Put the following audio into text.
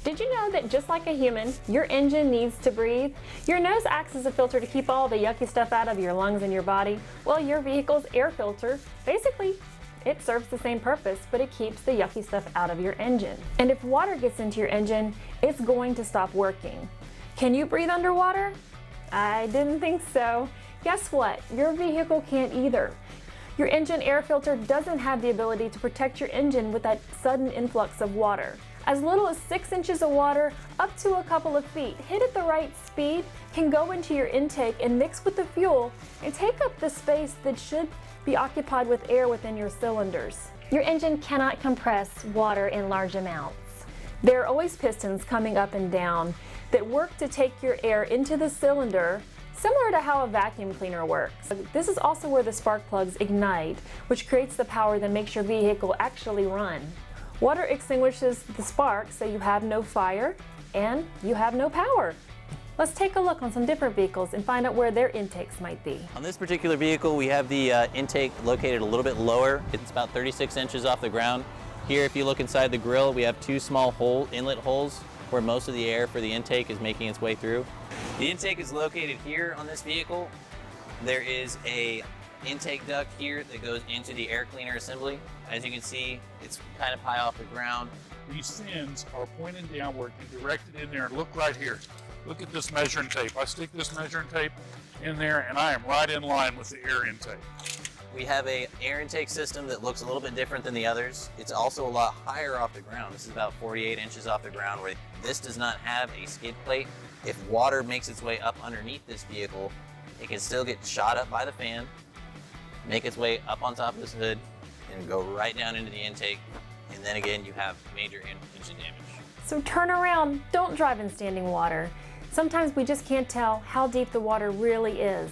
Did you know that just like a human, your engine needs to breathe? Your nose acts as a filter to keep all the yucky stuff out of your lungs and your body. Well, your vehicle's air filter, basically, it serves the same purpose, but it keeps the yucky stuff out of your engine. And if water gets into your engine, it's going to stop working. Can you breathe underwater? I didn't think so. Guess what? Your vehicle can't either. Your engine air filter doesn't have the ability to protect your engine with that sudden influx of water. As little as 6 inches of water up to a couple of feet, hit at the right speed, can go into your intake and mix with the fuel and take up the space that should be occupied with air within your cylinders. Your engine cannot compress water in large amounts. There are always pistons coming up and down that work to take your air into the cylinder, similar to how a vacuum cleaner works. This is also where the spark plugs ignite, which creates the power that makes your vehicle actually run. Water extinguishes the spark, so you have no fire and you have no power. Let's take a look on some different vehicles and find out where their intakes might be. On this particular vehicle, we have the intake located a little bit lower. It's about 36 inches off the ground. Here, if you look inside the grille, we have 2 small inlet holes where most of the air for the intake is making its way through. The intake is located here on this vehicle. There is a intake duct here that goes into the air cleaner assembly. As you can see, it's kind of high off the ground. These fins are pointing downward and directed in there. Look right here. Look at this measuring tape. I stick this measuring tape in there and I am right in line with the air intake. We have an air intake system that looks a little bit different than the others. It's also a lot higher off the ground. This is about 48 inches off the ground, where this does not have a skid plate. If water makes its way up underneath this vehicle, it can still get shot up by the fan, make its way up on top of this hood, and go right down into the intake. And then again, you have major engine damage. So turn around, don't drive in standing water. Sometimes we just can't tell how deep the water really is.